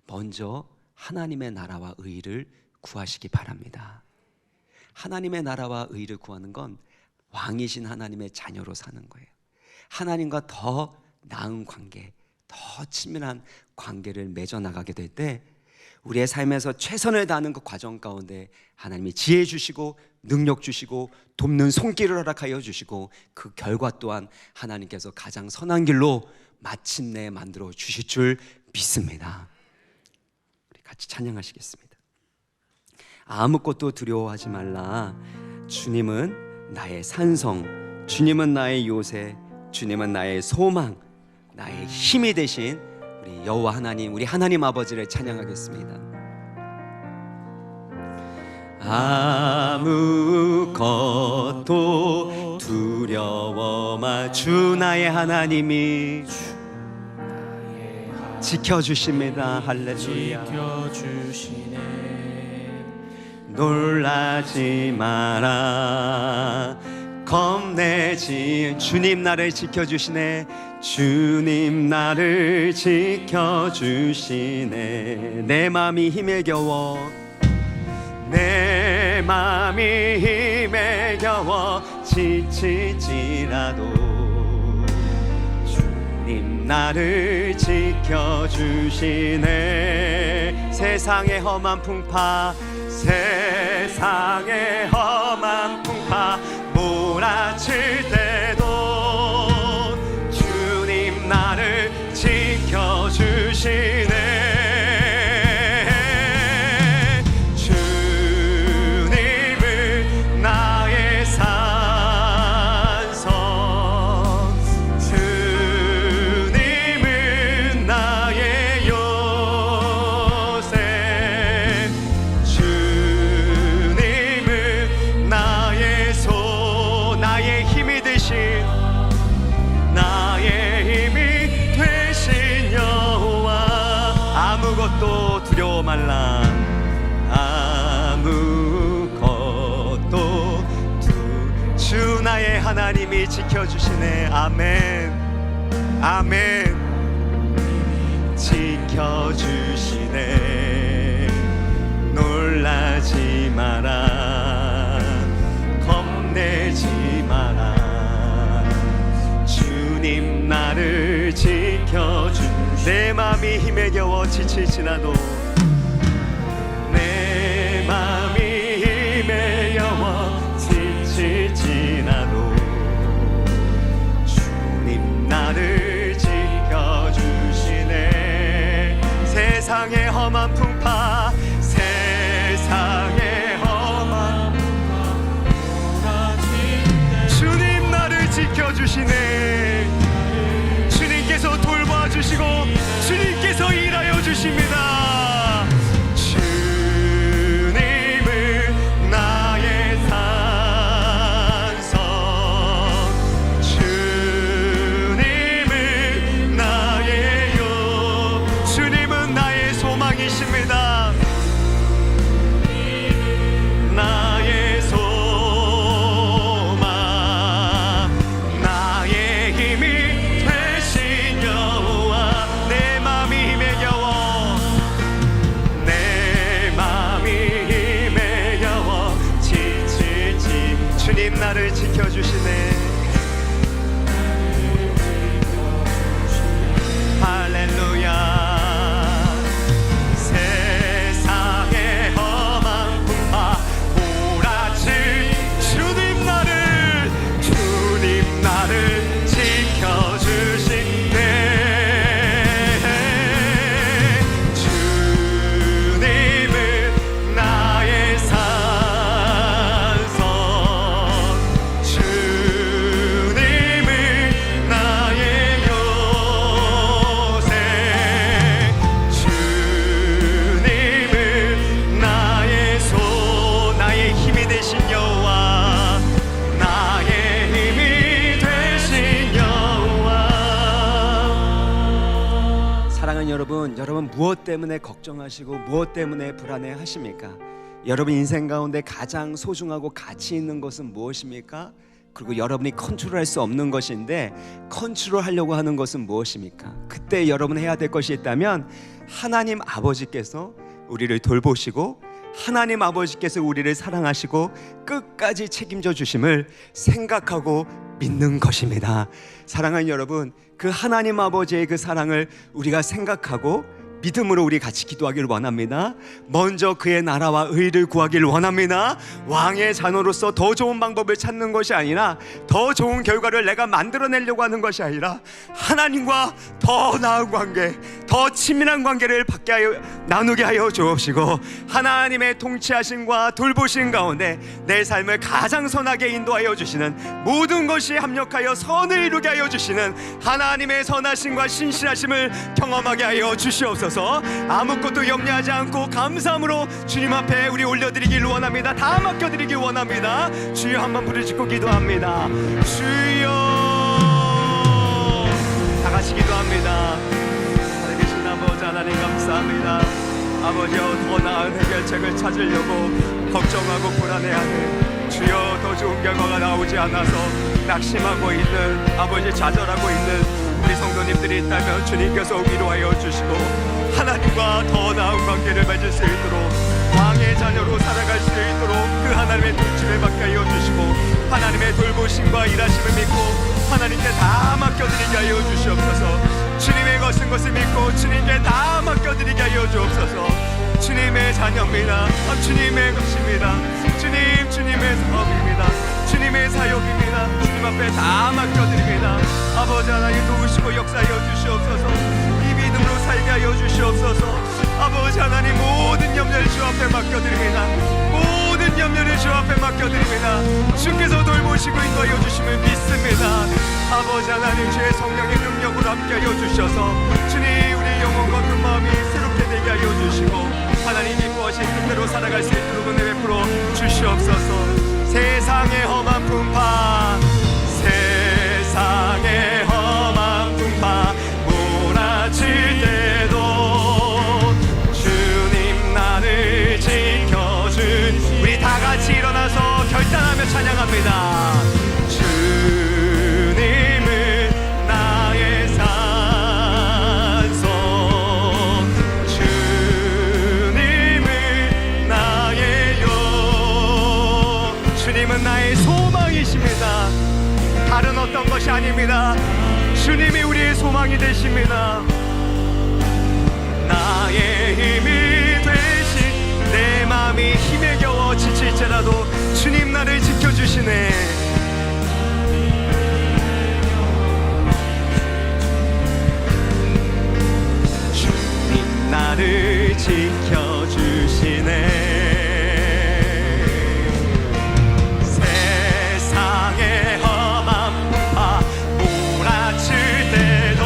먼저 하나님의 나라와 의를 구하시기 바랍니다. 하나님의 나라와 의를 구하는 건 왕이신 하나님의 자녀로 사는 거예요. 하나님과 더 나은 관계, 더 친밀한 관계를 맺어 나가게 될 때 우리의 삶에서 최선을 다하는 그 과정 가운데 하나님이 지혜 주시고 능력 주시고 돕는 손길을 허락하여 주시고 그 결과 또한 하나님께서 가장 선한 길로 마침내 만들어 주실 줄 믿습니다. 우리 같이 찬양하시겠습니다. 아무것도 두려워하지 말라. 주님은 나의 산성, 주님은 나의 요새, 주님은 나의 소망, 나의 힘이 되신 우리 여호와 하나님, 우리 하나님 아버지를 찬양하겠습니다. 아무것도 두려워 마. 주 나의 하나님이 지켜주십니다. 할렐루야. 놀라지 마라. 겁내지, 주님 나를 지켜주시네. 주님 나를 지켜주시네. 내 마음이 힘에 겨워, 내 마음이 힘에 겨워 지칠지라도 주님 나를 지켜주시네. 세상의 험한 풍파, 세상의 험한 풍파 몰아칠 때도 주님 나를 지켜주시네. 주님을 나의 삶 아무것도 두려워 말라. 아무것도 주 나의 하나님이 지켜주시네. 아멘 아멘. 지켜주시네. 놀라지 마라. 겁내지 마라. 주님 나를 지켜주. 내 맘이 힘에 겨워 지치지나도, 내 맘이 힘에 겨워 지치지나도 주님 나를 지켜주시네. 세상의 험한 풍파, 세상의 험한 풍파, 주님 나를 지켜주시네. 주님께서 돌봐주시고 주님께서 일하여 주십니다. 주님을 나의 산성, 주님을 나의 요, 주님은 나의 소망이십니다. 나의 소망, 나의 힘이 되신 여호와. 내 맘이 힘에 겨워, 내 맘이 힘에 겨워 지칠지 주님 나를 지켜주시네. 할렐루야. 세상의 험한 풍파 몰아칠 주님 나를 지켜주시네. 주님은 나의 산성, 주님은 나의 요새, 주님은 나의 나의 힘이 되신 여호와, 나의 힘이 되신 여호와. 사랑하는 여러분, 여러분 무엇 때문에 걱정하시고 무엇 때문에 불안해 하십니까? 여러분 인생 가운데 가장 소중하고 가치 있는 것은 무엇입니까? 그리고 여러분이 컨트롤할 수 없는 것인데 컨트롤하려고 하는 것은 무엇입니까? 그때 여러분 해야 될 것이 있다면, 하나님 아버지께서 우리를 돌보시고 하나님 아버지께서 우리를 사랑하시고 끝까지 책임져 주심을 생각하고 믿는 것입니다. 사랑하는 여러분, 그 하나님 아버지의 그 사랑을 우리가 생각하고 믿음으로 우리 같이 기도하기를 원합니다. 먼저 그의 나라와 의를 구하기를 원합니다. 왕의 자녀로서 더 좋은 방법을 찾는 것이 아니라, 더 좋은 결과를 내가 만들어내려고 하는 것이 아니라, 하나님과 더 나은 관계, 더 친밀한 관계를 나누게 하여 주옵시고, 하나님의 통치하심과 돌보심 가운데 내 삶을 가장 선하게 인도하여 주시는, 모든 것이 합력하여 선을 이루게 하여 주시는 하나님의 선하심과 신실하심을 경험하게 하여 주시옵소서. 아무것도 염려하지 않고 감사함으로 주님 앞에 우리 올려드리길 원합니다. 다 맡겨드리길 원합니다. 주여 한번 부르짖고 기도합니다. 주여. 다 같이 기도합니다. 살아계신 아버지 하나님 감사합니다. 아버지여, 더 나은 해결책을 찾으려고 걱정하고 불안해하는, 주여 더 좋은 결과가 나오지 않아서 낙심하고 있는, 아버지 좌절하고 있는 우리 성도님들이 있다면 주님께서 위로하여 주시고 하나님과 더 나은 관계를 맺을 수 있도록, 왕의 자녀로 살아갈 수 있도록 그 하나님의 통치를 받게 하여 주시고, 하나님의 돌보심과 일하심을 믿고 하나님께 다 맡겨드리게 하여 주시옵소서. 주님의 것을 믿고 주님께 다 맡겨드리게 하여 주옵소서. 주님의 자녀입니다. 주님의 것입니다. 주님의 사업입니다. 주님의 사역입니다. 주님 앞에 다 맡겨드립니다. 아버지 하나님 도우시고 역사하여 주시옵소서. 이 믿음으로 살게 하여 주시옵소서. 아버지 하나님, 모든 염려를 주 앞에 맡겨드립니다. 모든 염려를 주 앞에 맡겨드립니다. 주께서 돌보시고 인도하여 주심을 믿습니다. 아버지 하나님, 주의 성령의 능력으로 함께하여 주셔서 주님, 우리 영혼과 그 마음이 새롭게 되게 하여 주시고 하나님 기뻐하신 뜻대로 살아갈 수 있도록 은혜 베풀어 주시옵소서. 세상의 험한 풍파, 세상의 험한 풍파 몰아칠 때도 것이 아닙니다. 주님이 우리의 소망이 되십니다. 나의 힘이 되신, 내 마음이 힘에 겨워 지칠지라도 주님 나를 지켜주시네. 주님 나를 지켜주시네. 세상의 험한 바 몰아칠 때도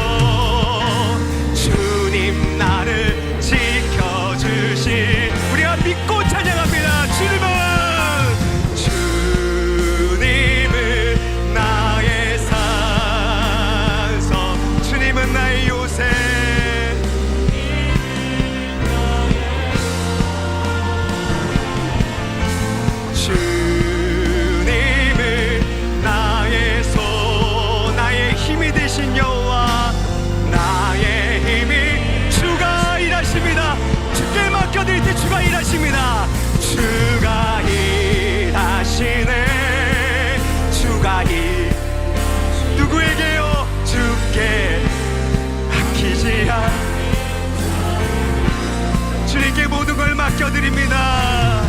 주님 나를 지켜주신, 우리가 믿고 찬양합니다. 주님은 나의 산성, 주님은 나의 요새. 주님은 나의 손, 나의 힘이 되신 여호와, 나의 힘이, 주가 일하십니다. 주께 맡겨드릴 때 주가 일하십니다. 주가 일하시네. 주가 누구에게요? 주께 맡기지 않, 주님께 모든 걸 맡겨드립니다.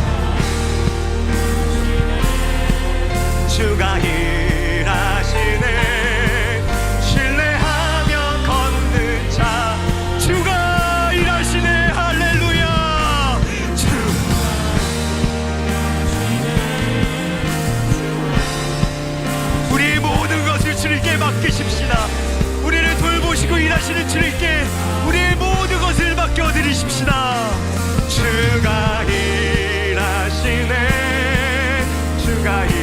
주가 일하시네. 신뢰하며 걷는 자, 주가 일하시네. 할렐루야. 우리의 모든 것을 주님께 맡기십시다. 우리를 돌보시고 일하시는 주님께 우리의 모든 것을 맡겨드리십시다. 주가 일하시네. 주가 일하시네.